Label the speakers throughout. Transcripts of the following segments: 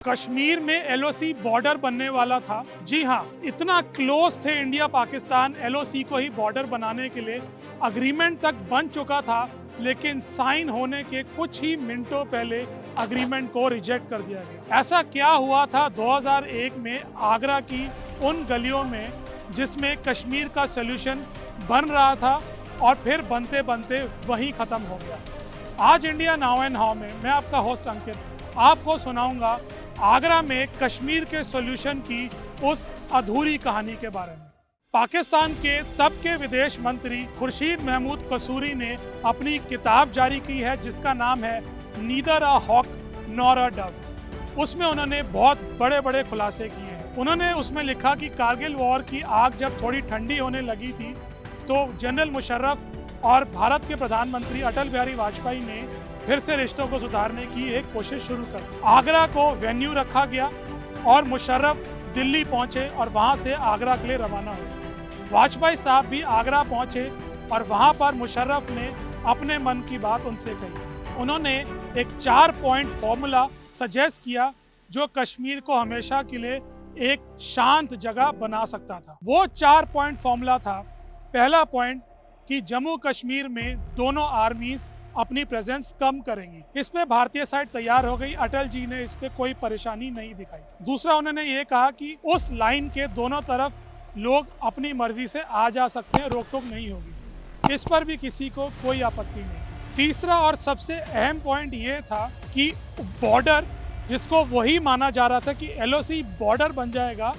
Speaker 1: कश्मीर में LOC border बनने वाला था। जी हाँ, इतना क्लोज थे इंडिया पाकिस्तान एलओसी को ही बॉर्डर बनाने के लिए। अग्रीमेंट तक बन चुका था, लेकिन साइन होने के कुछ ही मिनटों पहले अग्रीमेंट को रिजेक्ट कर दिया गया। ऐसा क्या हुआ था 2001 में आगरा की उन गलियों में जिसमें कश्मीर का सॉल्यूशन बन रहा था और फिर बनते बनते वहीं खत्म हो गया। आज इंडिया नाउ एंड हाउ में मैं आपका होस्ट अंकित आपको सुनाऊंगा आगरा में कश्मीर के सॉल्यूशन की उस अधूरी कहानी के बारे में। पाकिस्तान के तब के विदेश मंत्री खुर्शीद महमूद कसूरी ने अपनी किताब जारी की है जिसका नाम है neither a hawk nor a dove. उसमें उन्होंने बहुत बड़े बड़े खुलासे किए हैं। उन्होंने उसमें लिखा कि कारगिल वॉर की आग जब थोड़ी ठंडी होने लगी थी तो जनरल मुशर्रफ और भारत के प्रधानमंत्री अटल बिहारी वाजपेयी ने फिर से रिश्तों को सुधारने की एक कोशिश शुरू कर दी। आगरा को वेन्यू रखा गया और मुशर्रफ दिल्ली पहुंचे और वहां से आगरा के लिए रवाना हुए। वाजपेयी साहब भी आगरा पहुंचे और वहां पर मुशर्रफ ने अपने मन की बात उनसे कही। उन्होंने एक 4 पॉइंट फॉर्मूला सजेस्ट किया जो कश्मीर को हमेशा के लिए एक शांत जगह बना सकता था। वो 4 पॉइंट फॉर्मूला था। पहला पॉइंट कि जम्मू कश्मीर में दोनों आर्मीज अपनी प्रेजेंस कम करेंगी। इस पे भारतीय साइड तैयार हो गई। अटल जी ने इस पे कोई परेशानी नहीं दिखाई। दूसरा, उन्होंने ये कहा कि उस लाइन के दोनों तरफ लोग अपनी मर्जी से आ जा सकते हैं, रोक टोक नहीं होगी। इस पर भी किसी को कोई आपत्ति नहीं थी। तीसरा और सबसे अहम पॉइंट ये था कि बॉर्डर, जिसको वही माना जा रहा था कि एलओसी बॉर्डर बन जाएगा,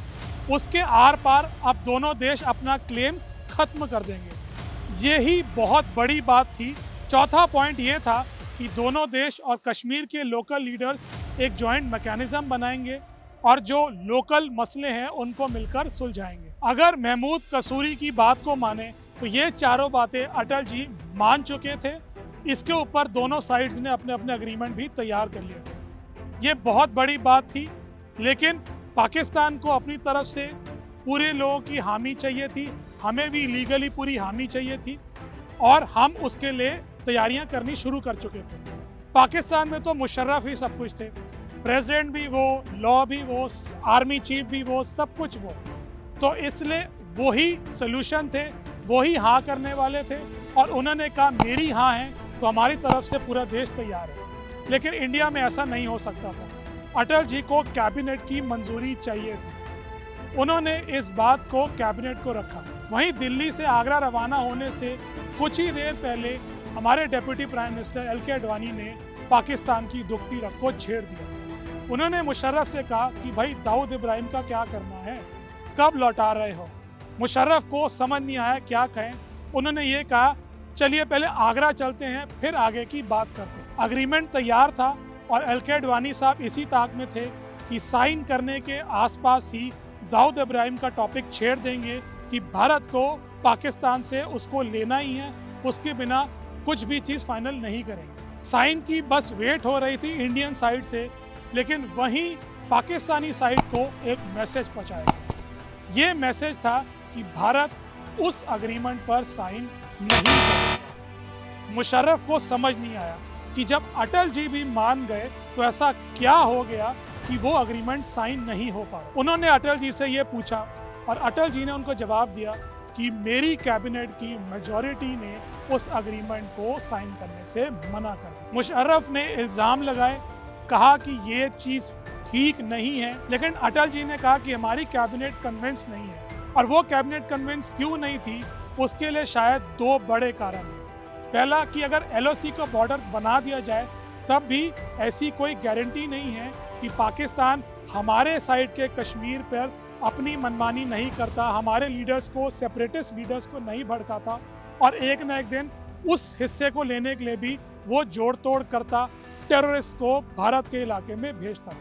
Speaker 1: उसके आर पार अब दोनों देश अपना क्लेम खत्म कर देंगे। यही बहुत बड़ी बात थी। चौथा पॉइंट ये था कि दोनों देश और कश्मीर के लोकल लीडर्स एक जॉइंट मैकेनिज्म बनाएंगे और जो लोकल मसले हैं उनको मिलकर सुलझाएंगे। अगर महमूद कसूरी की बात को माने तो ये चारों बातें अटल जी मान चुके थे। इसके ऊपर दोनों साइड्स ने अपने अपने एग्रीमेंट भी तैयार कर लिए थे। ये बहुत बड़ी बात थी, लेकिन पाकिस्तान को अपनी तरफ से पूरे लोगों की हामी चाहिए थी। हमें भी लीगली पूरी हामी चाहिए थी और हम उसके लिए तैयारियां करनी शुरू कर चुके थे। पाकिस्तान में तो मुशर्रफ ही सब कुछ थे, प्रेसिडेंट भी वो, लॉ भी वो, आर्मी चीफ भी वो, सब कुछ वो। तो इसलिए वही सोल्यूशन थे, वही हाँ करने वाले थे और उन्होंने कहा मेरी हाँ है तो हमारी तरफ से पूरा देश तैयार है। लेकिन इंडिया में ऐसा नहीं हो सकता था। अटल जी को कैबिनेट की मंजूरी चाहिए थी। उन्होंने इस बात को कैबिनेट को रखा। वहीं दिल्ली से आगरा रवाना होने से कुछ ही देर पहले हमारे deputy prime minister LK. Advani ने पाकिस्तान की दुखती रग को छेड़ दिया। उन्होंने मुशर्रफ से कहा कि भाई दाऊद इब्राहिम का क्या करना है, कब लौटा रहे हो। मुशर्रफ को समझ नहीं आया क्या कहें। उन्होंने ये कहा चलिए पहले आगरा चलते हैं, फिर आगे की बात करते हैं। अग्रीमेंट तैयार था और एल.के. अडवाणी साहब इसी ताक में थे कि साइन करने के आसपास ही दाऊद इब्राहिम का टॉपिक छेड़ देंगे कि भारत को पाकिस्तान से उसको लेना ही है, उसके बिना कुछ भी चीज़ फाइनल नहीं करेंगे। साइन की बस वेट हो रही थी इंडियन साइड से, लेकिन वहीं पाकिस्तानी साइड को एक मैसेज पहुंचाया गया। ये मैसेज था कि भारत उस अग्रीमेंट पर साइन नहीं करेगा। मुशर्रफ को समझ नहीं आया कि जब अटल जी भी मान गए तो ऐसा क्या हो गया कि वो अग्रीमेंट साइन नहीं हो पा रहा। उन्होंने अटल जी से ये पूछा और अटल जी ने उनको जवाब दिया कि मेरी कैबिनेट की मेजॉरिटी ने उस अग्रीमेंट को साइन करने से मना कर दिया। मुशर्रफ ने इल्ज़ाम लगाए, कहा कि ये चीज़ ठीक नहीं है, लेकिन अटल जी ने कहा कि हमारी कैबिनेट कन्विंस नहीं है। और वो कैबिनेट कन्विंस क्यों नहीं थी, उसके लिए शायद 2 बड़े कारण हैं। पहला कि अगर एलओसी को बॉर्डर बना दिया जाए तब भी ऐसी कोई गारंटी नहीं है कि पाकिस्तान हमारे साइड के कश्मीर पर अपनी मनमानी नहीं करता, हमारे लीडर्स को, सेपरेटिस्ट लीडर्स को नहीं भड़काता और एक न एक दिन उस हिस्से को लेने के लिए भी वो जोड़ तोड़ करता, टेररिस्ट को भारत के इलाके में भेजता।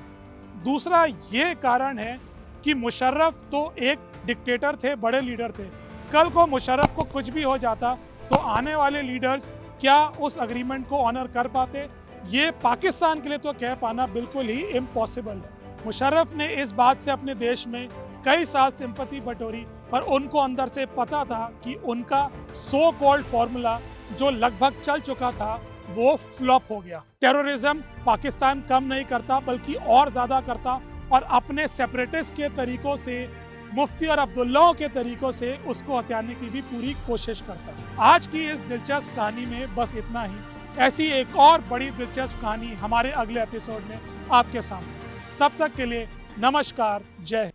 Speaker 1: दूसरा ये कारण है कि मुशर्रफ तो एक डिक्टेटर थे, बड़े लीडर थे। कल को मुशर्रफ को कुछ भी हो जाता तो आने वाले लीडर्स क्या उस अग्रीमेंट को ऑनर कर पाते, ये पाकिस्तान के लिए तो कह पाना बिल्कुल ही इम्पॉसिबल है। मुशर्रफ ने इस बात से अपने देश में कई साल सिंपैथी बटोरी, पर उनको अंदर से पता था कि उनका सो कॉल्ड फॉर्मूला जो लगभग चल चुका था वो फ्लॉप हो गया। टेररिज्म पाकिस्तान कम नहीं करता बल्कि और ज़्यादा करता और अपने सेपरेटिस्ट के तरीकों से, मुफ्ती और अब्दुल्लाओं के तरीकों से उसको हथियाने की भी पूरी कोशिश करता है। आज की इस दिलचस्प कहानी में बस इतना ही। ऐसी एक और बड़ी दिलचस्प कहानी हमारे अगले एपिसोड में आपके सामने। तब तक के लिए नमस्कार, जय हिंद।